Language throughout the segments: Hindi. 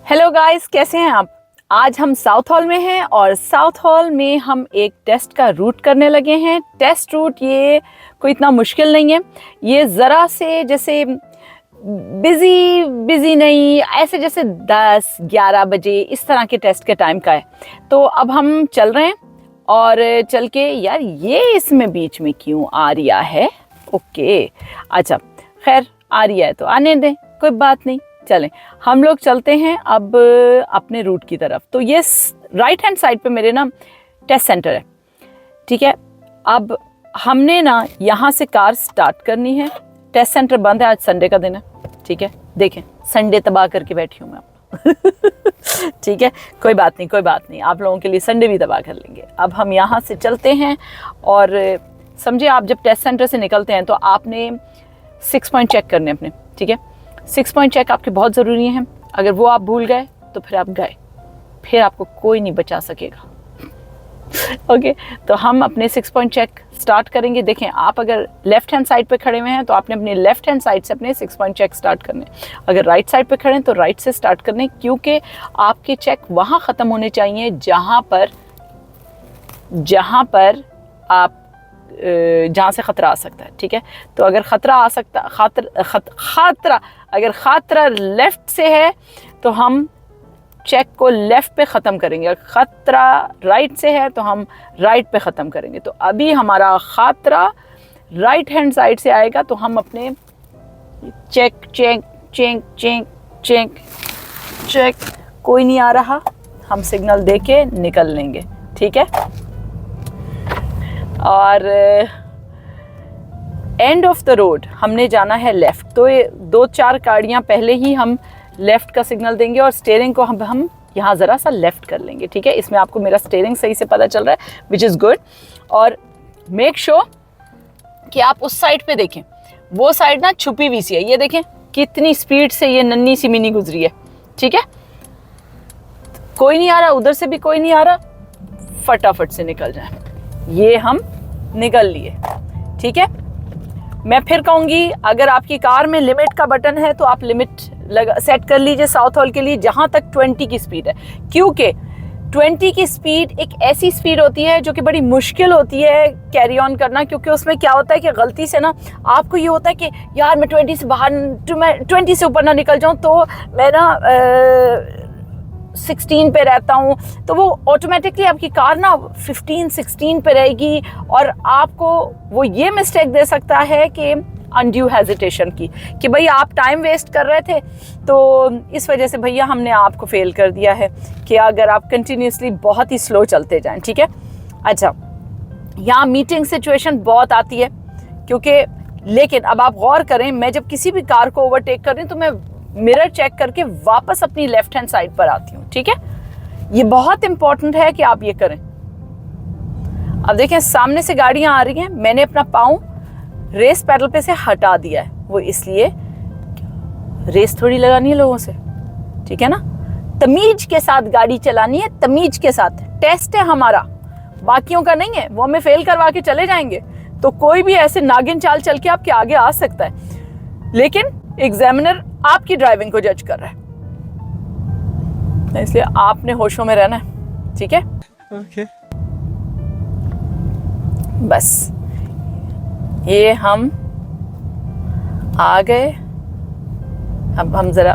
हेलो गाइस, कैसे हैं आप। आज हम साउथ हॉल में हैं और साउथ हॉल में हम एक टेस्ट का रूट करने लगे हैं। टेस्ट रूट ये कोई इतना मुश्किल नहीं है, ये ज़रा से जैसे बिजी नहीं, ऐसे जैसे 10-11 बजे इस तरह के टेस्ट के टाइम का है। तो अब हम चल रहे हैं और चल के यार ये इसमें बीच में क्यों आ रिया है। ओके अच्छा, खैर आ रिया है तो आने दें, कोई बात नहीं। चलें हम लोग चलते हैं अब अपने रूट की तरफ। तो ये राइट हैंड साइड पे मेरे ना टेस्ट सेंटर है, ठीक है। अब हमने ना यहाँ से कार स्टार्ट करनी है। टेस्ट सेंटर बंद है, आज संडे का दिन है, ठीक है। देखें संडे तबाह करके बैठी हूँ मैं ठीक है, कोई बात नहीं, आप लोगों के लिए संडे भी तबाह कर लेंगे। अब हम यहाँ से चलते हैं और समझे, आप जब टेस्ट सेंटर से निकलते हैं तो आपने 6 पॉइंट चेक करने अपने, ठीक है। 6 पॉइंट चेक आपके बहुत ज़रूरी हैं। अगर वो आप भूल गए तो फिर आप गए, फिर आपको कोई नहीं बचा सकेगा ओके तो हम अपने 6 पॉइंट चेक स्टार्ट करेंगे। देखें, आप अगर लेफ्ट हैंड साइड पे खड़े हुए हैं तो आपने अपने लेफ्ट हैंड साइड से अपने 6 पॉइंट चेक स्टार्ट करने। अगर राइट साइड पे खड़े हैं तो राइट से स्टार्ट करने, क्योंकि आपके चेक वहाँ ख़त्म होने चाहिए जहाँ से ख़तरा आ सकता है, ठीक है। तो अगर ख़तरा आ सकता अगर ख़तरा लेफ़्ट से है तो हम चेक को लेफ़्ट पे ख़त्म करेंगे, और ख़तरा राइट से है तो हम राइट पे ख़त्म करेंगे। तो अभी हमारा ख़तरा राइट हैंड साइड से आएगा तो हम अपने check check check check check check कोई नहीं आ रहा, हम सिग्नल दे के निकल लेंगे, ठीक है। और एंड ऑफ द रोड हमने जाना है लेफ़्ट। तो ये 2-4 गाड़ियाँ पहले ही हम लेफ़्ट का सिग्नल देंगे और स्टीयरिंग को हम यहाँ ज़रा सा लेफ़्ट कर लेंगे, ठीक है। इसमें आपको मेरा स्टीयरिंग सही से पता चल रहा है, विच इज़ गुड। और मेक श्योर कि आप उस साइड पे देखें, वो साइड ना छुपी हुई सी है। ये देखें कितनी स्पीड से ये नन्ही सी मिनी गुजरी है, ठीक है। कोई नहीं आ रहा, उधर से भी कोई नहीं आ रहा, फटाफट से निकल जाए। ये हम निकल लिए, ठीक है। मैं फिर कहूँगी, अगर आपकी कार में लिमिट का बटन है तो आप लिमिट सेट कर लीजिए साउथ हॉल के लिए, जहाँ तक 20 की स्पीड है, क्योंकि 20 की स्पीड एक ऐसी स्पीड होती है जो कि बड़ी मुश्किल होती है कैरी ऑन करना। क्योंकि उसमें क्या होता है कि गलती से ना आपको ये होता है कि यार मैं 20 से बाहर, मैं 20 से ऊपर ना निकल जाऊँ तो मैं ना 16 पे रहता हूँ, तो वो ऑटोमेटिकली आपकी कार ना 15-16 पे रहेगी और आपको वो ये मिस्टेक दे सकता है कि अनड्यू हेजिटेशन की, कि भाई आप टाइम वेस्ट कर रहे थे, तो इस वजह से भैया हमने आपको फेल कर दिया है कि अगर आप कंटिन्यूसली बहुत ही स्लो चलते जाएं, ठीक है। अच्छा, यहाँ मीटिंग सिचुएशन बहुत आती है, क्योंकि लेकिन अब आप गौर करें, मैं जब किसी भी कार को ओवरटेक कर रही हूँ तो मैं मिरर चेक करके वापस अपनी लेफ्ट हैंड साइड पर आती हूँ, ठीक है। ये बहुत इंपॉर्टेंट है कि आप ये करें। अब देखें सामने से गाड़ियां आ रही हैं, मैंने अपना पाँव रेस पैडल पे से हटा दिया है, वो इसलिए रेस थोड़ी लगानी है लोगों से, ठीक है ना। तमीज के साथ गाड़ी चलानी है, तमीज के साथ। टेस्ट है हमारा, बाकियों का नहीं है, वो हमें फेल करवा के चले जाएंगे तो कोई भी ऐसे नागिन चाल चल के आपके आगे आ सकता है, लेकिन एग्जामिनर आपकी ड्राइविंग को जज कर रहा है, इसलिए आपने होशों में रहना है, ठीक है। ओके बस ये हम आ गए। अब हम जरा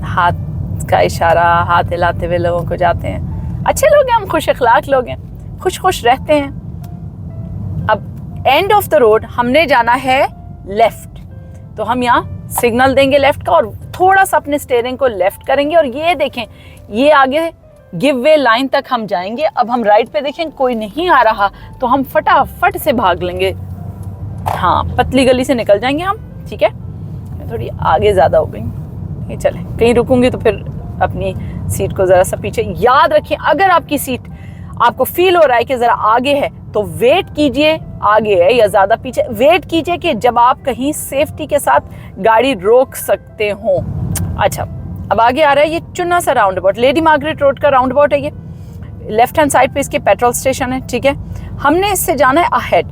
हाथ का इशारा, हाथ हिलाते हुए लोगों को जाते हैं। अच्छे लोग हैं हम, खुश अखलाक लोग हैं, खुश रहते हैं। अब एंड ऑफ द रोड हमने जाना है लेफ्ट, तो हम यहाँ सिग्नल देंगे लेफ्ट का और थोड़ा सा अपने स्टीयरिंग को लेफ्ट करेंगे और ये देखें, ये आगे गिव वे लाइन तक हम जाएंगे। अब हम राइट पे देखें कोई नहीं आ रहा तो हम फटाफट से भाग लेंगे, हाँ पतली गली से निकल जाएंगे हम, ठीक है। मैं थोड़ी आगे ज़्यादा हो गई, ये चले, कहीं रुकूंगी तो फिर अपनी सीट को ज़रा सा पीछे। याद रखिए, अगर आपकी सीट आपको फील हो रहा है कि ज़रा आगे है तो वेट कीजिए, आगे है या ज़्यादा पीछे, वेट कीजिए कि जब आप कहीं सेफ्टी के साथ गाड़ी रोक सकते हो। अच्छा, अब आगे आ रहा है ये चुना सा round about, lady Margaret road का राउंड अबाउट है ये। लेफ्ट हैंड साइड पे इसके पेट्रोल स्टेशन है, ठीक है। हमने इससे जाना है अहेड।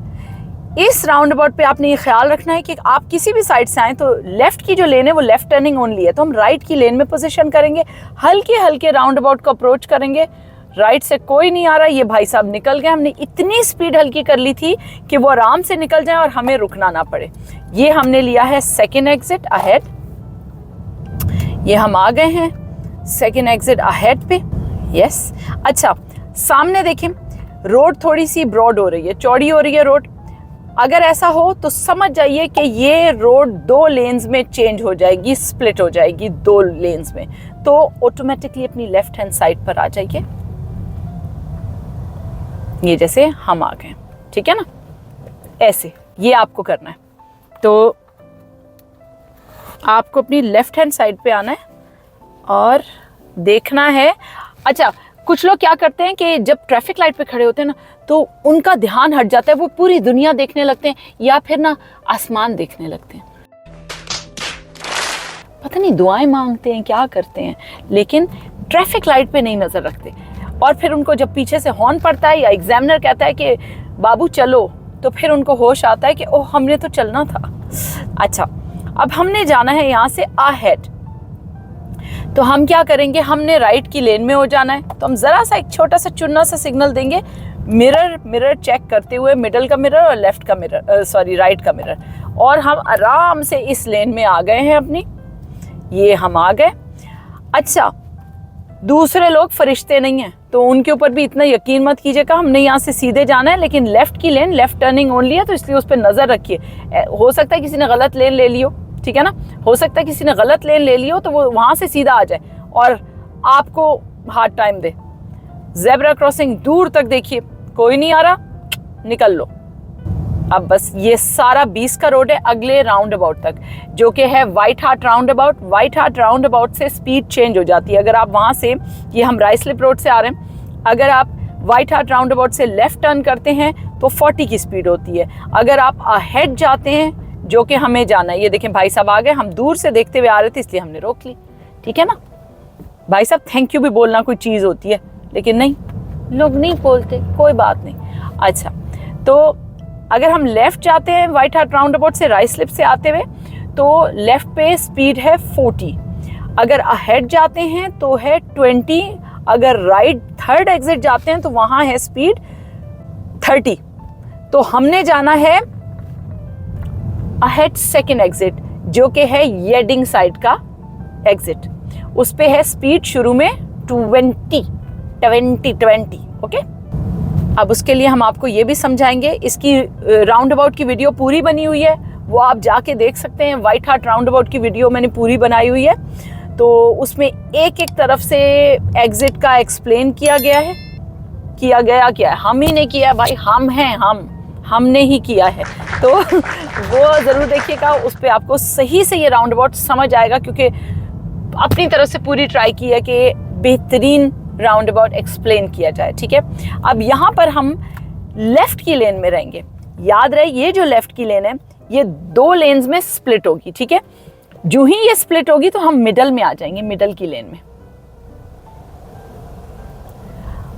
इस राउंड अबाउट पे आपने ये ख्याल रखना है कि आप किसी भी साइड से आए तो लेफ्ट की जो लेन है वो लेफ्ट टर्निंग ओनली है, तो हम राइट की लेन में पोजीशन करेंगे, हल्के हल्के राउंड अबाउट को अप्रोच करेंगे। राइट से कोई नहीं आ रहा, ये भाई साहब निकल गए। हमने इतनी स्पीड हल्की कर ली थी कि वो आराम से निकल जाए और हमें रुकना ना पड़े। ये हमने लिया है सेकेंड एग्जिट अहेड, ये हम आ गए हैं सेकेंड एग्जिट अहेड पे। यस, अच्छा सामने देखें रोड थोड़ी सी ब्रॉड हो रही है, चौड़ी हो रही है रोड। अगर ऐसा हो तो समझ जाइए कि ये रोड 2 लेन्स में चेंज हो जाएगी, स्प्लिट हो जाएगी 2 लेन्स में, तो ऑटोमेटिकली अपनी लेफ्ट हैंड साइड पर आ जाइए। ये जैसे हम आ गए, ठीक है ना, ऐसे ये आपको करना है। तो आपको अपनी लेफ्ट हैंड साइड पे आना है और देखना है। अच्छा, कुछ लोग क्या करते हैं कि जब ट्रैफिक लाइट पे खड़े होते हैं ना तो उनका ध्यान हट जाता है, वो पूरी दुनिया देखने लगते हैं या फिर ना आसमान देखने लगते हैं, पता नहीं दुआएं मांगते हैं क्या करते हैं, लेकिन ट्रैफिक लाइट पे नहीं नजर रखते। और फिर उनको जब पीछे से हॉर्न पड़ता है या एग्जामिनर कहता है कि बाबू चलो, तो फिर उनको होश आता है कि ओह हमने तो चलना था। अच्छा, अब हमने जाना है यहाँ से अहेड, तो हम क्या करेंगे, हमने राइट की लेन में हो जाना है। तो हम जरा सा एक छोटा सा चुन्ना सा सिग्नल देंगे, मिरर चेक करते हुए, मिडल का मिरर और लेफ्ट का मिरर, सॉरी राइट का मिरर, और हम आराम से इस लेन में आ गए हैं अपनी। ये हम आ गए। अच्छा, दूसरे लोग फरिश्ते नहीं हैं तो उनके ऊपर भी इतना यकीन मत कीजिएगा। हमने यहाँ से सीधे जाना है, लेकिन लेफ्ट की लेन लेफ्ट टर्निंग ओनली है, तो इसलिए उस पर नजर रखिए। हो सकता है किसी ने गलत लेन ले लियो, ठीक है ना, हो सकता है किसी ने गलत लेन ले लियो तो वो वहां से सीधा आ जाए और आपको हार्ड टाइम दे। ज़ेब्रा क्रॉसिंग दूर तक देखिए, कोई नहीं आ रहा, निकल लो। अब बस ये सारा 20 का रोड है अगले राउंड अबाउट तक, जो कि है white heart round about. White heart round about से स्पीड चेंज हो जाती है। अगर आप वहां से, ये हम राइसलिप रोड से आ रहे हैं, अगर आप व्हाइट हार्ट राउंड अबाउट से लेफ्ट टर्न करते हैं तो 40 की स्पीड होती है। अगर आप अहेड जाते हैं, जो कि हमें जाना है, ये देखें भाई साहब आ गए, हम दूर से देखते हुए आ रहे थे इसलिए हमने रोक ली, ठीक है ना। भाई साहब थैंक यू भी बोलना कोई चीज होती है, लेकिन नहीं, लोग नहीं बोलते, कोई बात नहीं। अच्छा, तो अगर हम लेफ्ट जाते हैं व्हाइट हार्ट राउंड अबाउट से राइसलिप से आते हुए, तो लेफ्ट पे स्पीड है 40। अगर अहेड जाते हैं तो है 20। अगर राइट थर्ड एग्जिट जाते हैं तो वहां है स्पीड 30। तो हमने जाना है अहेड सेकेंड एग्जिट, जो कि है येडिंग साइड का एग्जिट। उस पे है स्पीड शुरू में 20। ओके, अब उसके लिए हम आपको ये भी समझाएंगे। इसकी राउंड अबाउट की वीडियो पूरी बनी हुई है, वो आप जाके देख सकते हैं। व्हाइट हार्ट राउंड अबाउट की वीडियो मैंने पूरी बनाई हुई है, तो उसमें एक एक तरफ से एग्जिट का एक्सप्लेन किया गया है। क्या है, हम ही ने किया भाई, हम हैं, हमने ही किया है। तो वो ज़रूर देखिएगा, उस पर आपको सही से ये राउंड अबाउट समझ आएगा, क्योंकि अपनी तरफ से पूरी ट्राई की है कि बेहतरीन राउंड अबाउट एक्सप्लेन किया जाए, ठीक है। अब यहाँ पर हम लेफ्ट की लेन में रहेंगे। याद रहे, ये जो लेफ्ट की लेन है ये 2 लेन्स में स्प्लिट होगी, ठीक है। जो ही ये स्प्लिट होगी तो हम मिडल में आ जाएंगे, मिडल की लेन में,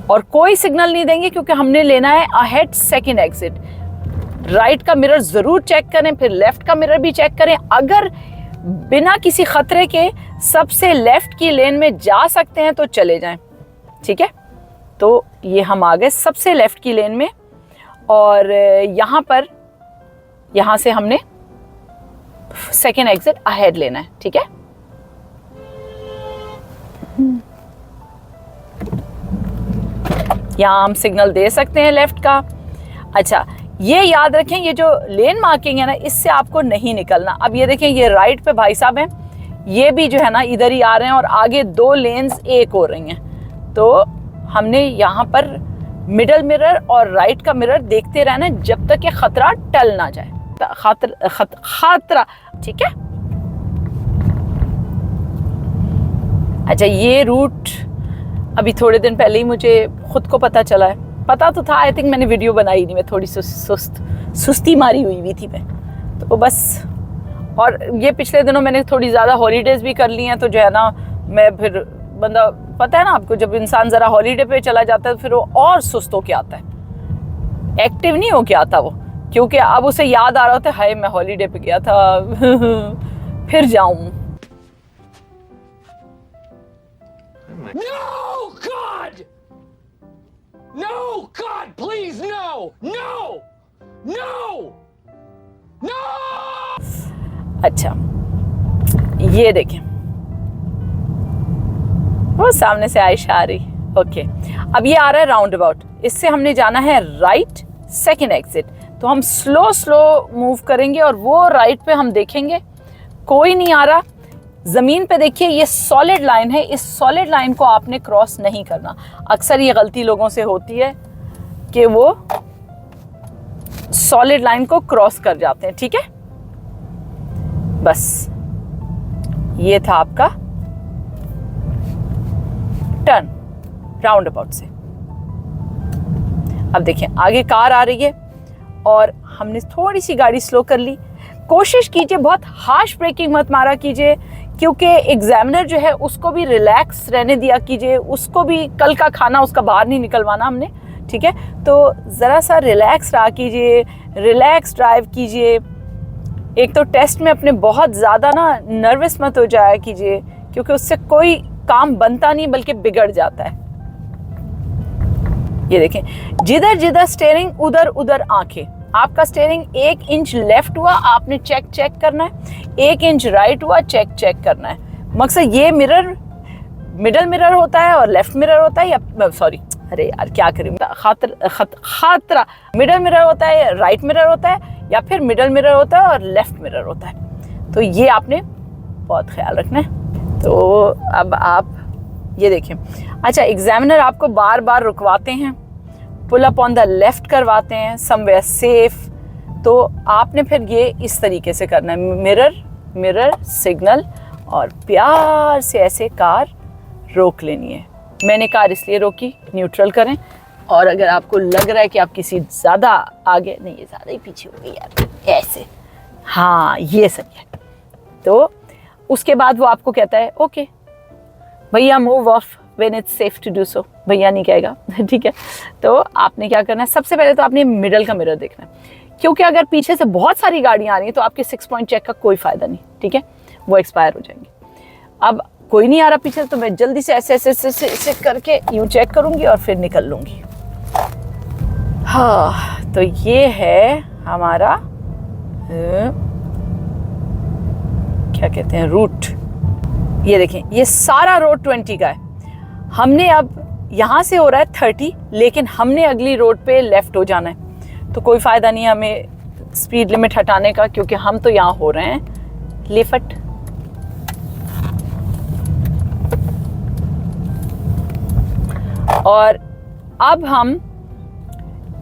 और कोई सिग्नल नहीं देंगे क्योंकि हमने लेना है अहेड सेकेंड एग्जिट। राइट का मिरर जरूर चेक करें, फिर लेफ्ट का मिरर भी चेक करें। अगर बिना किसी खतरे के सबसे लेफ्ट की लेन में जा सकते हैं तो चले जाएं, ठीक है। तो ये हम आ गए सबसे लेफ्ट की लेन में, और यहाँ से हमने सेकेंड एग्जिट अहेड लेना है, ठीक है। यहाँ हम सिग्नल दे सकते हैं लेफ्ट का। अच्छा, ये याद रखें, ये जो लेन मार्किंग है ना, इससे आपको नहीं निकलना। अब ये देखें, ये राइट पे भाई साहब हैं, ये भी जो है ना इधर ही आ रहे हैं, और आगे 2 लेन्स एक हो रही हैं। तो हमने यहाँ पर मिडल मिरर और राइट का मिरर देखते रहना जब तक ये खतरा टल ना जाए। खतरा, ठीक है। अच्छा, ये रूट अभी थोड़े दिन पहले ही मुझे खुद को पता चला है। पता तो था, आई थिंक मैंने वीडियो बनाई नहीं, मैं थोड़ी सुस्ती मारी हुई थी मैं, तो बस। और ये पिछले दिनों मैंने थोड़ी ज़्यादा हॉलीडेज़ भी कर ली हैं, तो जो है ना मैं फिर बंदा, पता है ना आपको, जब इंसान ज़रा हॉलीडे पे चला जाता है तो फिर वो और सुस्त होके आता है, एक्टिव नहीं होके आता वो। क्योंकि अब उसे याद आ रहा होता है, हाय मैं हॉलीडे पे गया था फिर जाऊं। No, God! No, God, please, no! No! No! No! अच्छा, ये देखें, वो सामने से आयशा आ रही। ओके, अब ये आ रहा है राउंड अबाउट, इससे हमने जाना है राइट, सेकेंड एग्जिट। तो हम स्लो स्लो मूव करेंगे और वो राइट पे हम देखेंगे कोई नहीं आ रहा। ज़मीन पे देखिए ये सॉलिड लाइन है, इस सॉलिड लाइन को आपने क्रॉस नहीं करना। अक्सर ये गलती लोगों से होती है कि वो सॉलिड लाइन को क्रॉस कर जाते हैं। ठीक है, बस ये था आपका टर्न राउंड अबाउट से। अब देखिए आगे कार आ रही है और हमने थोड़ी सी गाड़ी स्लो कर ली। कोशिश कीजिए बहुत हार्श ब्रेकिंग मत मारा कीजिए, क्योंकि एग्जामिनर जो है उसको भी रिलैक्स रहने दिया कीजिए, उसको भी कल का खाना उसका बाहर नहीं निकलवाना हमने। ठीक है, तो ज़रा सा रिलैक्स रहा कीजिए, रिलैक्स ड्राइव कीजिए। एक तो टेस्ट में अपने बहुत ज़्यादा ना नर्वस मत हो जाया कीजिए, क्योंकि उससे कोई काम बनता नहीं बल्कि बिगड़ जाता है। ये देखें, जिधर जिधर स्टीयरिंग उधर उधर आंखें। आपका स्टीयरिंग 1 इंच लेफ्ट हुआ आपने चेक करना है, 1 इंच राइट हुआ चेक करना है। मकसद ये मिरर मिडल मिरर होता है और लेफ्ट मिरर होता है, या सॉरी अरे यार क्या करें, खातरा मिडल मिरर होता है, राइट मिरर होता है, या फिर मिडल मिरर होता है और लेफ्ट मिरर होता है। तो ये आपने बहुत ख्याल रखना है। तो अब आप ये देखें, अच्छा एग्जामिनर आपको बार बार रुकवाते हैं, pull up on the left करवाते हैं समवेयर सेफ। तो आपने फिर ये इस तरीके से करना है, मिरर सिग्नल, और प्यार से ऐसे कार रोक लेनी है। मैंने कार इसलिए रोकी, न्यूट्रल करें। और अगर आपको लग रहा है कि आपकी सीट ज़्यादा आगे नहीं, ये ज़्यादा ही पीछे हो गई यार, ऐसे, हाँ ये सही है। तो उसके बाद वो आपको कहता है ओके भैया move off when it's safe to do so. भैया नहीं कहेगा ठीक है। तो आपने क्या करना है, सबसे पहले तो आपने मिडल का मिरर देखना है, क्योंकि अगर पीछे से बहुत सारी गाड़ियाँ आ रही हैं तो आपके 6 पॉइंट चेक का कोई फ़ायदा नहीं। ठीक है, वो एक्सपायर हो जाएंगे। अब कोई नहीं आ रहा पीछे, तो मैं जल्दी से ऐसे करके यूँ चेक करूँगी और फिर निकल लूँगी। हाँ, तो ये है हमारा क्या कहते हैं, रूट। ये देखें, ये सारा रोड 20 का है। हमने अब यहाँ से हो रहा है 30, लेकिन हमने अगली रोड पे लेफ्ट हो जाना है। तो कोई फ़ायदा नहीं है हमें स्पीड लिमिट हटाने का, क्योंकि हम तो यहाँ हो रहे हैं लेफ्ट। और अब हम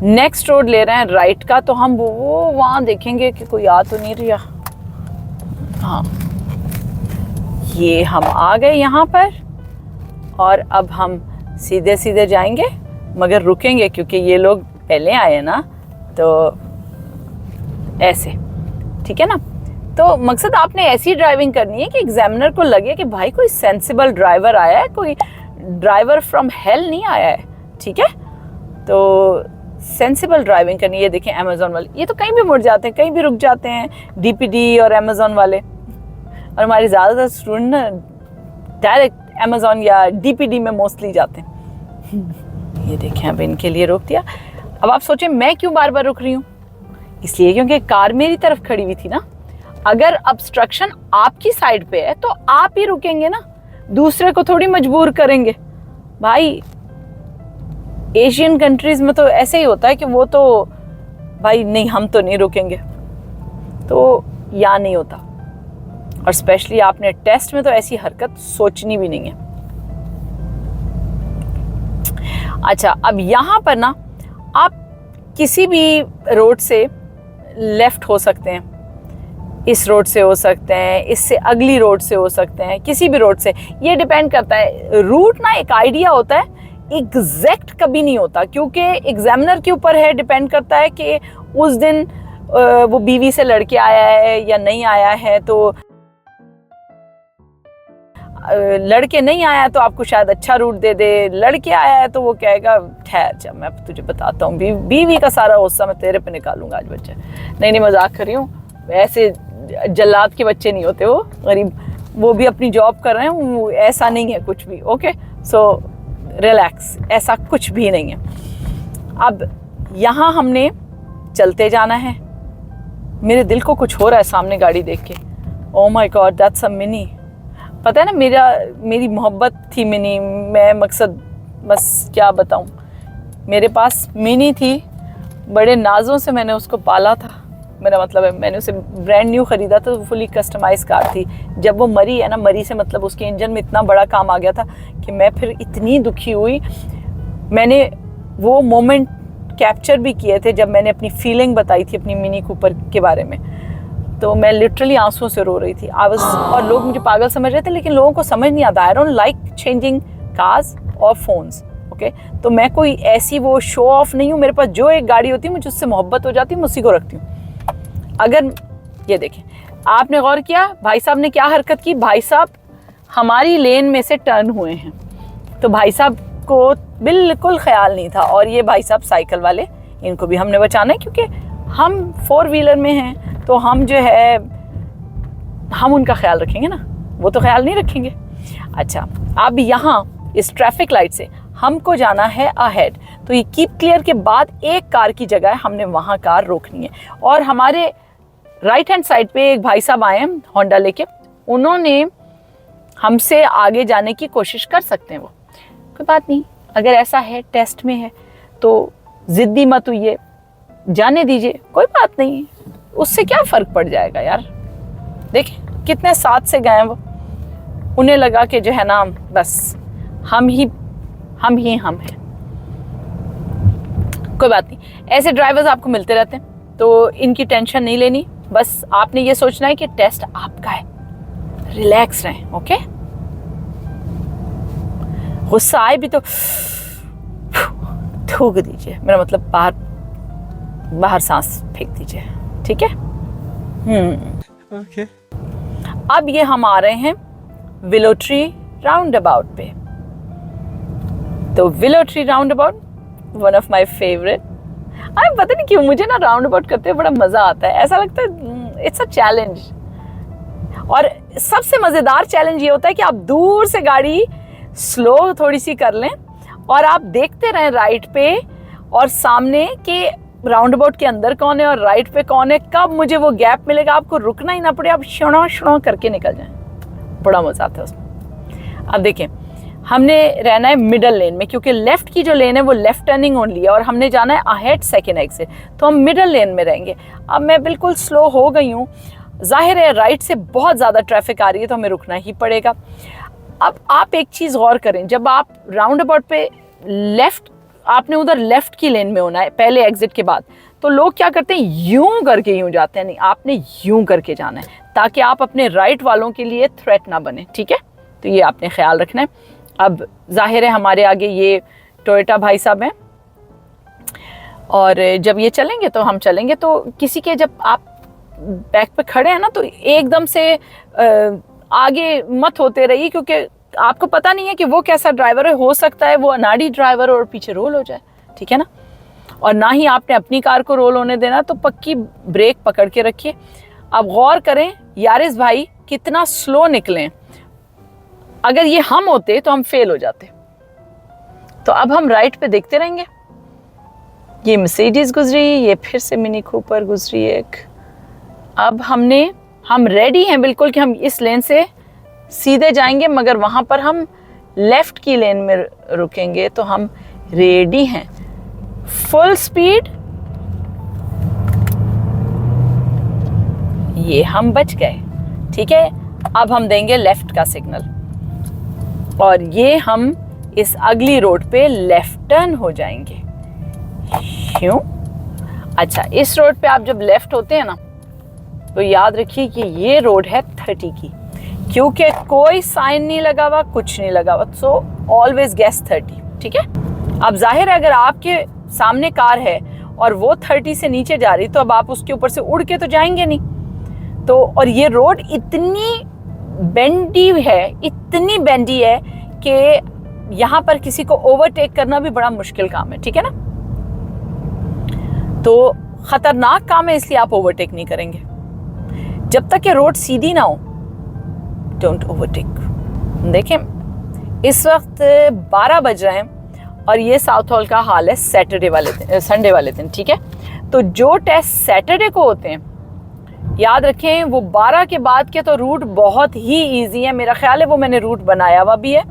नेक्स्ट रोड ले रहे हैं राइट का, तो हम वो वहाँ देखेंगे कि कोई आ तो नहीं रहा। हाँ, ये हम आ गए यहाँ पर, और अब हम सीधे सीधे जाएंगे, मगर रुकेंगे क्योंकि ये लोग पहले आए ना, तो ऐसे। ठीक है ना। तो मकसद आपने ऐसी ड्राइविंग करनी है कि एग्जामिनर को लगे कि भाई कोई सेंसिबल ड्राइवर आया है, कोई ड्राइवर फ्रॉम हेल नहीं आया है। ठीक है, तो सेंसिबल ड्राइविंग करनी है। ये देखें अमेजोन वाले, ये तो कहीं भी मुड़ जाते हैं, कहीं भी रुक जाते हैं, डीपीडी और अमेजोन वाले। और हमारे ज़्यादातर स्टूडेंट ना डायरेक्ट अमेजोन या डीपीडी में मोस्टली जाते हैं। ये देखें, अब इनके लिए रोक दिया। अब आप सोचें मैं क्यों बार बार रुक रही हूँ, इसलिए क्योंकि कार मेरी तरफ खड़ी हुई थी ना। अगर ऑब्स्ट्रक्शन आपकी साइड पे है तो आप ही रुकेंगे ना, दूसरे को थोड़ी मजबूर करेंगे। भाई एशियन कंट्रीज में तो ऐसे ही होता है कि वो तो भाई नहीं, हम तो नहीं रुकेंगे, तो यहाँ नहीं होता। और स्पेशली आपने टेस्ट में तो ऐसी हरकत सोचनी भी नहीं है। अच्छा, अब यहाँ पर ना आप किसी भी रोड से लेफ्ट हो सकते हैं, इस रोड से हो सकते हैं, इससे अगली रोड से हो सकते हैं, किसी भी रोड से। ये डिपेंड करता है, रूट ना एक आइडिया होता है, एग्जैक्ट कभी नहीं होता, क्योंकि एग्जामिनर के ऊपर है, डिपेंड करता है कि उस दिन वो बीवी से लड़के आया है या नहीं आया है। तो लड़के नहीं आया तो आपको शायद अच्छा रूट दे दे, लड़के आया है तो वो कहेगा ठहर जा मैं तुझे बताता हूँ, बीवी का सारा गुस्सा मैं तेरे पे निकालूंगा आज बच्चे। नहीं मजाक कर रही हूँ, ऐसे जल्लाद के बच्चे नहीं होते वो गरीब, वो भी अपनी जॉब कर रहे हैं, ऐसा नहीं है कुछ भी। ओके सो रिलैक्स, ऐसा कुछ भी नहीं है। अब यहाँ हमने चलते जाना है, मेरे दिल को कुछ हो रहा है सामने गाड़ी देख के। Oh my God that's a mini. पता है ना मेरी मोहब्बत थी मिनी, मैं मकसद बस क्या बताऊँ, मेरे पास मिनी थी, बड़े नाजों से मैंने उसको पाला था। मेरा मतलब है मैंने उसे ब्रांड न्यू ख़रीदा था, फुली कस्टमाइज कार थी। जब वो मरी है ना, मरी से मतलब उसके इंजन में इतना बड़ा काम आ गया था कि मैं फिर इतनी दुखी हुई। मैंने वो मोमेंट कैप्चर भी किए थे जब मैंने अपनी फीलिंग बताई थी अपनी मिनी कूपर के बारे में, तो मैं लिटरली आंसुओं से रो रही थी। और लोग मुझे पागल समझ रहे थे, लेकिन लोगों को समझ नहीं आता। I don't like changing cars और फोन्स। ओके तो मैं कोई ऐसी वो शो ऑफ नहीं हूँ, मेरे पास जो एक गाड़ी होती है मुझे उससे मोहब्बत हो जाती है, मैं उसी को रखती हूँ। अगर ये देखें, आपने गौर किया भाई साहब ने क्या हरकत की, भाई साहब हमारी लेन में से टर्न हुए हैं, तो भाई साहब को बिल्कुल ख्याल नहीं था। और ये भाई साहब साइकिल वाले, इनको भी हमने बचाना है क्योंकि हम 4 व्हीलर में हैं, तो हम जो है हम उनका ख्याल रखेंगे ना, वो तो ख्याल नहीं रखेंगे। अच्छा अब यहाँ इस ट्रैफिक लाइट से हमको जाना है अहेड, तो ये कीप क्लियर के बाद एक कार की जगह हमने वहाँ कार रोकनी है। और हमारे राइट हैंड साइड पे एक भाई साहब आए हैं होंडा लेके, उन्होंने हमसे आगे जाने की कोशिश कर सकते हैं, वो कोई बात नहीं, अगर ऐसा है टेस्ट में है तो ज़िद्दी मत हुई, जाने दीजिए, कोई बात नहीं, उससे क्या फ़र्क पड़ जाएगा यार। देखिए कितने साथ से गए वो, उन्हें लगा कि जो है ना बस हम ही हैं। कोई बात नहीं, ऐसे ड्राइवर्स आपको मिलते रहते हैं, तो इनकी टेंशन नहीं लेनी। बस आपने ये सोचना है कि टेस्ट आपका है, रिलैक्स रहें। ओके गुस्सा आए भी तो थूक दीजिए, मेरा मतलब बाहर सांस फेंक दीजिए, ठीक है। ओके अब ये हम आ रहे हैं विलो ट्री राउंड अबाउट पे। तो willow tree round about one of my favourite. पता नहीं क्यों मुझे ना राउंड अबाउट करते हुए बड़ा मजा आता है, ऐसा लगता है इट्स अ चैलेंज। और सबसे मजेदार चैलेंज ये होता है कि आप दूर से गाड़ी स्लो थोड़ी सी कर लें और आप देखते रहें राइट पे और सामने के राउंड अबाउट के अंदर कौन है और राइट पे कौन है, कब मुझे वो गैप मिलेगा, आपको रुकना ही ना पड़े, आप शणो करके निकल जाएं, बड़ा मजा आता है उसमें। अब देखें हमने रहना है मिडल लेन में, क्योंकि लेफ्ट की जो लेन है वो लेफ्ट टर्निंग ओनली है और हमने जाना है अहेड सेकेंड एग्जिट, तो हम मिडल लेन में रहेंगे। अब मैं बिल्कुल स्लो हो गई हूँ, जाहिर है राइट से बहुत ज़्यादा ट्रैफिक आ रही है तो हमें रुकना ही पड़ेगा। अब आप एक चीज़ गौर करें, जब आप राउंड अबाउट पे लेफ्ट, आपने उधर लेफ्ट की लेन में होना है पहले एग्जिट के बाद, तो लोग क्या करते हैं यूं करके यूं जाते हैं, नहीं आपने यूं करके जाना है ताकि आप अपने राइट वालों के लिए थ्रेट ना बने, ठीक है। तो ये आपने ख्याल रखना है। अब जाहिर है हमारे आगे ये टोयोटा भाई साहब हैं और जब ये चलेंगे तो हम चलेंगे, तो किसी के जब आप बैक पे खड़े हैं ना तो एकदम से आगे मत होते रहिए, क्योंकि आपको पता नहीं है कि वो कैसा ड्राइवर है, हो सकता है वो अनाड़ी ड्राइवर और पीछे रोल हो जाए, ठीक है ना। और ना ही आपने अपनी कार को रोल होने देना, तो पक्की ब्रेक पकड़ के रखिए। अब गौर करें यारिस भाई कितना स्लो निकले, अगर ये हम होते तो हम फेल हो जाते। तो अब हम राइट पे देखते रहेंगे, ये मर्सिडीज गुजरी, ये फिर से मिनी कूपर गुजरी एक। अब हम रेडी हैं बिल्कुल कि हम इस लेन से सीधे जाएंगे, मगर वहां पर हम लेफ्ट की लेन में रुकेंगे, तो हम रेडी हैं फुल स्पीड। ये हम बच गए, ठीक है। अब हम देंगे लेफ्ट का सिग्नल और ये हम इस अगली रोड पे लेफ्ट टर्न हो जाएंगे। क्यों? अच्छा, इस रोड पे आप जब लेफ्ट होते हैं ना तो याद रखिए कि ये रोड है 30 की, क्योंकि कोई साइन नहीं लगा हुआ, कुछ नहीं लगा हुआ, सो ऑलवेज गैस 30, ठीक है। अब जाहिर है अगर आपके सामने कार है और वो 30 से नीचे जा रही, तो अब आप उसके ऊपर से उड़ के तो जाएंगे नहीं, तो और ये रोड इतनी बेंडी है, इतनी बेंडी है कि यहाँ पर किसी को ओवरटेक करना भी बड़ा मुश्किल काम है, ठीक है ना। तो खतरनाक काम है, इसलिए आप ओवरटेक नहीं करेंगे। जब तक ये रोड सीधी ना हो, डोंट ओवरटेक। देखें इस वक्त 12 बज रहे हैं और ये साउथ हॉल का हाल है सैटरडे वाले दिन, संडे वाले दिन, ठीक है। तो जो टेस्ट सैटरडे को होते हैं, याद रखें वो 12 के बाद के तो रूट बहुत ही इजी है। मेरा ख्याल है वो मैंने रूट बनाया हुआ भी है,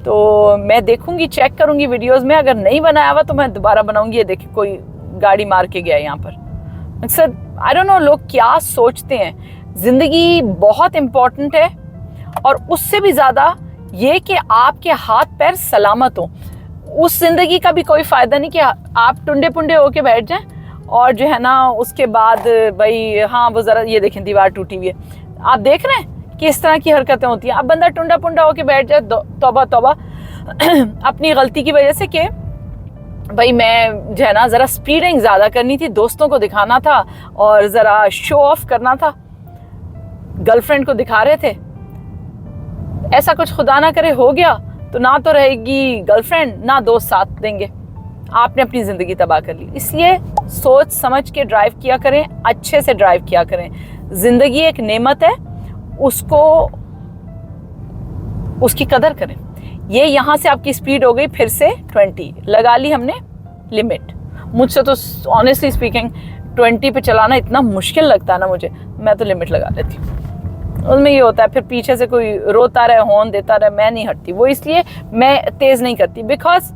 तो मैं देखूंगी, चेक करूंगी वीडियोस में। अगर नहीं बनाया हुआ तो मैं दोबारा बनाऊंगी। ये देखिए कोई गाड़ी मार के गया यहाँ पर। सर आई डोंट नो लोग क्या सोचते हैं। जिंदगी बहुत इम्पोर्टेंट है और उससे भी ज़्यादा ये कि आपके हाथ पैर सलामत हो। उस जिंदगी का भी कोई फ़ायदा नहीं कि आप टुंडे पुंडे होके बैठ जाएं और जो है ना उसके बाद भाई हाँ वो ज़रा ये देखें दीवार टूटी हुई है, आप देख रहे हैं कि इस तरह की हरकतें होती हैं। अब बंदा टुंडा पुंडा होके बैठ जाए, तौबा तौबा अपनी गलती की वजह से कि भाई मैं जो है ना ज़रा स्पीडिंग ज़्यादा करनी थी, दोस्तों को दिखाना था और ज़रा शो ऑफ करना था, गर्लफ्रेंड को दिखा रहे थे। ऐसा कुछ खुदा ना करे हो गया तो ना तो रहेगी गर्लफ्रेंड ना दोस्त साथ देंगे, आपने अपनी ज़िंदगी तबाह कर ली। इसलिए सोच समझ के ड्राइव किया करें, अच्छे से ड्राइव किया करें। ज़िंदगी एक नेमत है, उसकी कदर करें। ये यहाँ से आपकी स्पीड हो गई फिर से 20 लगा ली हमने लिमिट। मुझसे तो ऑनेस्टली स्पीकिंग 20 पे चलाना इतना मुश्किल लगता है ना मुझे, मैं तो लिमिट लगा लेती हूँ। उसमें ये होता है फिर पीछे से कोई रोता रहे, हॉर्न देता रहे, मैं नहीं हटती। वो इसलिए मैं तेज़ नहीं करती, बिकॉज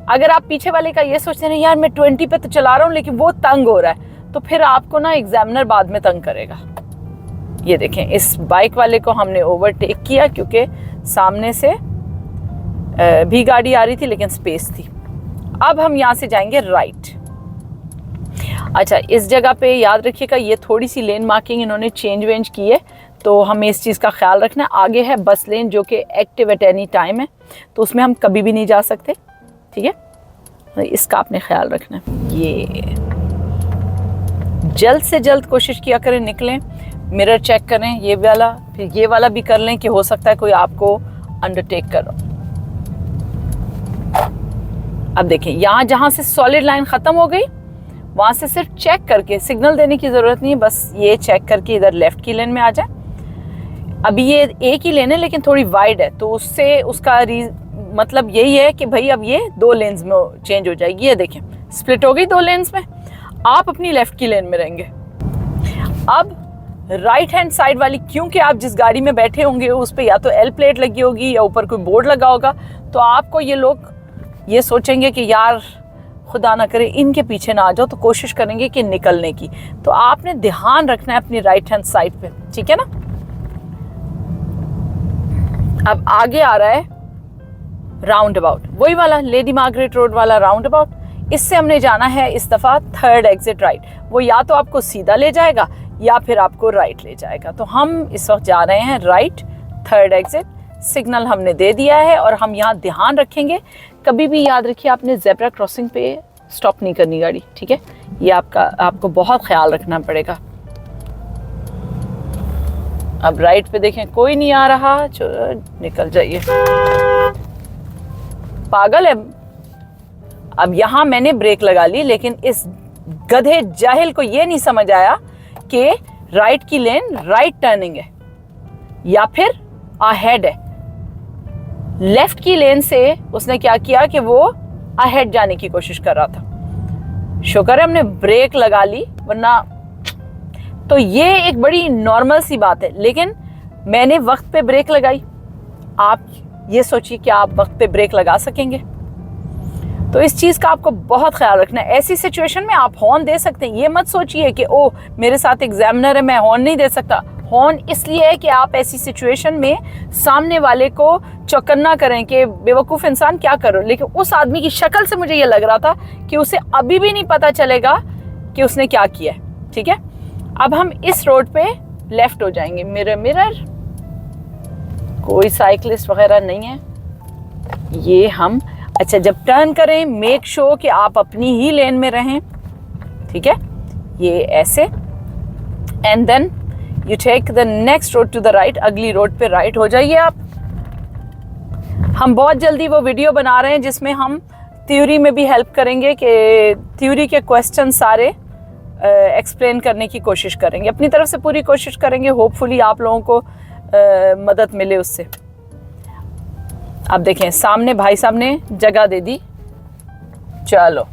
अगर आप पीछे वाले का ये सोचते हैं यार मैं 20 पे तो चला रहा हूँ लेकिन वो तंग हो रहा है, तो फिर आपको ना एग्जामिनर बाद में तंग करेगा। ये देखें इस बाइक वाले को हमने ओवरटेक किया क्योंकि सामने से भी गाड़ी आ रही थी लेकिन स्पेस थी। अब हम यहाँ से जाएंगे राइट। अच्छा इस जगह पे याद रखिएगा ये थोड़ी सी लेन मार्किंग इन्होंने चेंज वेंज की है, तो हमें इस चीज़ का ख्याल रखना है। आगे है बस लेन जो कि एक्टिव एट एनी टाइम है, तो उसमें हम कभी भी नहीं जा सकते, ठीक है। इसका आपने ख्याल रखना है। ये जल्द से जल्द कोशिश किया करें निकलें, मिरर चेक करें ये वाला, फिर ये वाला भी कर लें कि हो सकता है कोई आपको अंडरटेक कर रहा हो। अब देखें यहाँ जहाँ से सॉलिड लाइन ख़त्म हो गई वहाँ से सिर्फ चेक करके, सिग्नल देने की ज़रूरत नहीं है, बस ये चेक करके इधर लेफ़्ट की लेन में आ जाए। अभी ये एक ही लेन है लेकिन थोड़ी वाइड है, तो उससे उसका मतलब यही है कि भाई अब ये 2 लेन्स में चेंज हो जाएगी। ये देखें स्प्लिट हो गई 2 लेन्स में, आप अपनी लेफ़्ट की लेन में रहेंगे। अब राइट हैंड साइड वाली, क्योंकि आप जिस गाड़ी में बैठे होंगे उस पर या तो एल प्लेट लगी होगी या ऊपर कोई बोर्ड लगा होगा, तो आपको ये लोग ये सोचेंगे कि यार खुदा ना करे इनके पीछे ना आ जाओ, तो कोशिश करेंगे कि निकलने की। तो आपने ध्यान रखना है अपनी राइट हैंड साइड पे, ठीक है ना। अब आगे आ रहा है राउंड अबाउट, वही वाला लेडी मार्गरेट रोड वाला राउंड अबाउट। इससे हमने जाना है इस दफ़ा 3rd एग्जिट राइट। वो या तो आपको सीधा ले जाएगा या फिर आपको राइट ले जाएगा। तो हम इस वक्त जा रहे हैं राइट, 3rd एग्जिट। सिग्नल हमने दे दिया है और हम यहाँ ध्यान रखेंगे, कभी भी याद रखिए आपने ज़ेब्रा क्रॉसिंग पे स्टॉप नहीं करनी गाड़ी, ठीक है। ये आपको बहुत ख्याल रखना पड़ेगा। अब राइट पे देखें कोई नहीं आ रहा, चलो निकल जाइए, पागल है। अब यहाँ मैंने ब्रेक लगा ली लेकिन इस गधे जाहिल को ये नहीं समझ आया कि राइट की लेन राइट टर्निंग है या फिर अहेड है। लेफ्ट की लेन से उसने क्या किया कि वो अहेड जाने की कोशिश कर रहा था। शुक्र है हमने ब्रेक लगा ली, वरना तो ये एक बड़ी नॉर्मल सी बात है, लेकिन मैंने वक्त पे ब्रेक लगाई। आप ये सोचिए कि आप वक्त पे ब्रेक लगा सकेंगे, तो इस चीज़ का आपको बहुत ख्याल रखना है। ऐसी सिचुएशन में आप हॉर्न दे सकते हैं, ये मत सोचिए कि ओ मेरे साथ एग्जामिनर है मैं हॉर्न नहीं दे सकता। हॉर्न इसलिए है कि आप ऐसी सिचुएशन में सामने वाले को चौकन्ना करें कि बेवकूफ़ इंसान क्या करो। लेकिन उस आदमी की शक्ल से मुझे ये लग रहा था कि उसे अभी भी नहीं पता चलेगा कि उसने क्या किया है, ठीक है। अब हम इस रोड पे लेफ्ट हो जाएंगे। मिरर कोई साइकिलिस्ट वगैरह नहीं है। ये हम अच्छा जब टर्न करें मेक श्योर कि आप अपनी ही लेन में रहें, ठीक है। ये ऐसे and then you take the next road to the right, अगली रोड पे राइट हो जाइए आप। हम बहुत जल्दी वो वीडियो बना रहे हैं जिसमें हम थ्योरी में भी हेल्प करेंगे कि थ्योरी के क्वेश्चन सारे एक्सप्लेन करने की कोशिश करेंगे, अपनी तरफ से पूरी कोशिश करेंगे। होपफुली आप लोगों को मदद मिले उससे। अब देखें सामने भाई साहब ने जगह दे दी। चलो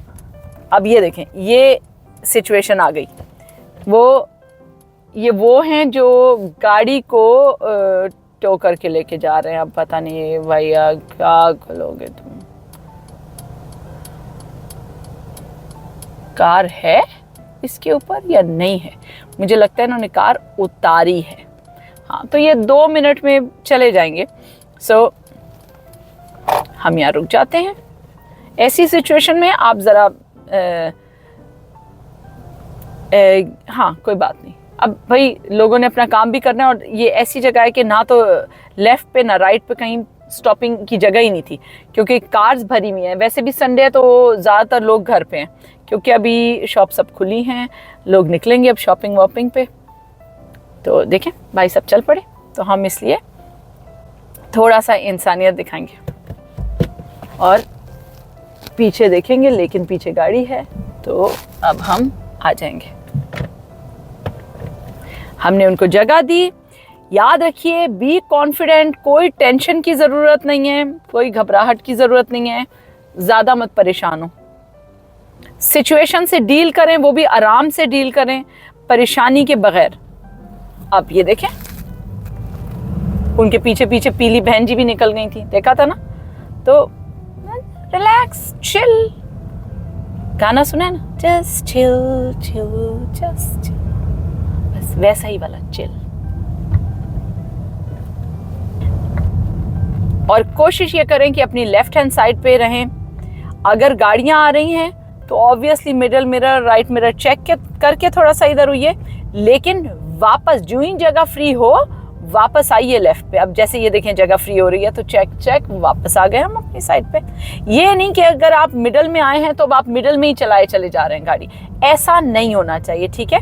अब ये देखें, ये सिचुएशन आ गई। वो हैं जो गाड़ी को टो करके लेके जा रहे हैं। अब पता नहीं भैया क्या करोगे तुम। कार है इसके ऊपर या नहीं है, मुझे लगता है इन्होंने कार उतारी है। हाँ, तो ये 2 मिनट में चले जाएंगे। सो हम यहाँ रुक जाते हैं। ऐसी सिचुएशन में आप ज़रा हाँ कोई बात नहीं। अब भाई लोगों ने अपना काम भी करना है, और ये ऐसी जगह है कि ना तो लेफ़्ट पे ना राइट पे कहीं स्टॉपिंग की जगह ही नहीं थी, क्योंकि कार्स भरी हुई हैं। वैसे भी संडे है तो ज़्यादातर लोग घर पे हैं, क्योंकि अभी शॉप सब खुली हैं, लोग निकलेंगे अब शॉपिंग वॉपिंग पे। तो देखें भाई सब चल पड़े, तो हम इसलिए थोड़ा सा इंसानियत दिखाएंगे और पीछे देखेंगे, लेकिन पीछे गाड़ी है। तो अब हम आ जाएंगे। हमने उनको जगह दी। याद रखिए, बी कॉन्फिडेंट, कोई टेंशन की ज़रूरत नहीं है, कोई घबराहट की ज़रूरत नहीं है, ज़्यादा मत परेशान हो। सिचुएशन से डील करें, वो भी आराम से डील करें, परेशानी के बगैर। अब ये देखें, उनके पीछे पीछे पीली बहन जी भी निकल गई थी, देखा था ना। तो रिलैक्स, चिल, गाना सुना है ना, just chill chill just chill, बस वैसा ही वाला चिल। और कोशिश ये करें कि अपनी लेफ्ट हैंड साइड पे रहें। अगर गाड़ियां आ रही हैं तो obviously middle mirror, right mirror check करके थोड़ा सा इधर हुई, लेकिन वापस जो ही जगह फ्री हो वापस आइए लेफ्ट पे। अब जैसे ये देखें जगह फ्री हो रही है तो चेक वापस आ गए हम अपनी साइड पे। ये नहीं कि अगर आप मिडल में आए हैं तो अब आप मिडल में ही चले जा रहे हैं गाड़ी, ऐसा नहीं होना चाहिए, ठीक है।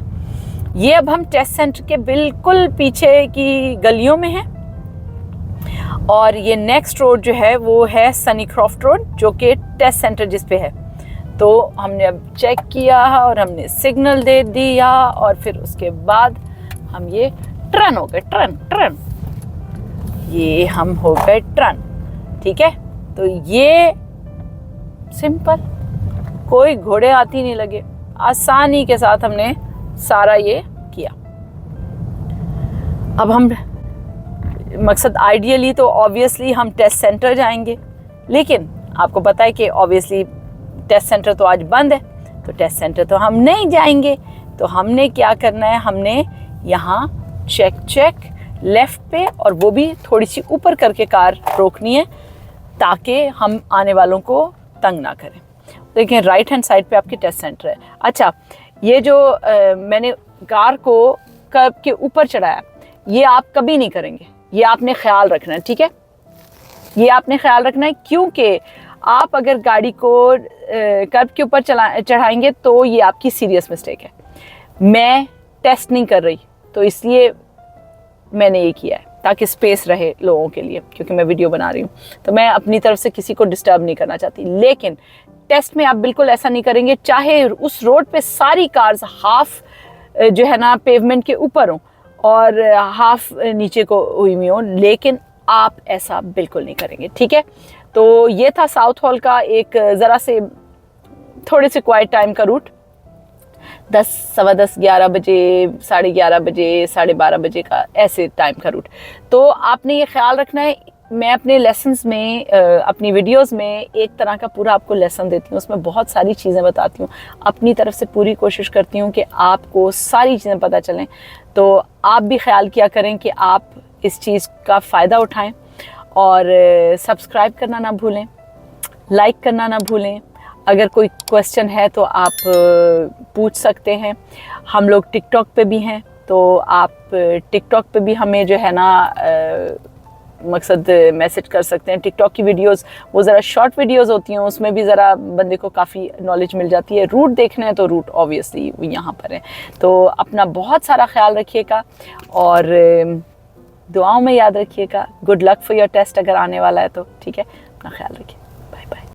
ये अब हम टेस्ट सेंटर के बिल्कुल पीछे की गलियों में हैं, और ये नेक्स्ट रोड जो है वो है सनी क्रॉफ्ट रोड, जो कि टेस्ट सेंटर जिस पे है। तो हमने अब चेक किया और हमने सिग्नल दे दिया, और फिर उसके बाद हम ये टर्न हो गए, टर्न, ये हम हो गए टर्न, ठीक है। तो ये सिंपल, कोई घोड़े हाथी नहीं लगे, आसानी के साथ हमने सारा ये किया। अब हम मकसद आइडियली तो ऑब्वियसली हम टेस्ट सेंटर जाएंगे, लेकिन आपको पता है कि ऑब्वियसली टेस्ट सेंटर तो आज बंद है, तो टेस्ट सेंटर तो हम नहीं जाएंगे। तो हमने क्या करना है, हमने यहाँ चेक लेफ्ट पे, और वो भी थोड़ी सी ऊपर करके कार रोकनी है, ताकि हम आने वालों को तंग ना करें। देखिए राइट हैंड साइड पे आपकी टेस्ट सेंटर है। अच्छा, ये जो मैंने कार को कर्ब के ऊपर चढ़ाया, ये आप कभी नहीं करेंगे, ये आपने ख्याल रखना है, ठीक है। ये आपने ख्याल रखना है, क्योंकि आप अगर गाड़ी को कर्ब के ऊपर चढ़ाएंगे तो ये आपकी सीरियस मिस्टेक है। मैं टेस्ट नहीं कर रही, तो इसलिए मैंने ये किया है ताकि स्पेस रहे लोगों के लिए, क्योंकि मैं वीडियो बना रही हूँ, तो मैं अपनी तरफ से किसी को डिस्टर्ब नहीं करना चाहती। लेकिन टेस्ट में आप बिल्कुल ऐसा नहीं करेंगे, चाहे उस रोड पे सारी कार्स हाफ जो है ना पेवमेंट के ऊपर हों और हाफ नीचे को हुई हुई हों, लेकिन आप ऐसा बिल्कुल नहीं करेंगे, ठीक है। तो ये था साउथ हॉल का एक ज़रा से थोड़े से क्वाइट टाइम का रूट। 10, सवा 10, 11 बजे, 11:30 बजे, 12:30 बजे का ऐसे टाइम का रूट। तो आपने ये ख्याल रखना है। मैं अपने लेसन्स में, अपनी वीडियोस में एक तरह का पूरा आपको लेसन देती हूँ, उसमें बहुत सारी चीज़ें बताती हूँ, अपनी तरफ से पूरी कोशिश करती हूँ कि आपको सारी चीज़ें पता चलें। तो आप भी ख्याल किया करें कि आप इस चीज़ का फ़ायदा उठाएं, और सब्सक्राइब करना ना भूलें, लाइक करना ना भूलें। अगर कोई क्वेश्चन है तो आप पूछ सकते हैं। हम लोग टिकटॉक पे भी हैं, तो आप टिकटॉक पे भी हमें जो है ना मकसद मैसेज कर सकते हैं। टिकटॉक की वीडियोस वो ज़रा शॉर्ट वीडियोस होती हैं, उसमें भी ज़रा बंदे को काफ़ी नॉलेज मिल जाती है। रूट देखना है तो रूट ऑब्वियसली यहाँ पर है। तो अपना बहुत सारा ख्याल रखिएगा और दुआओं में याद रखिएगा। Good luck for your test अगर आने वाला है तो, ठीक है, अपना ख्याल रखिए।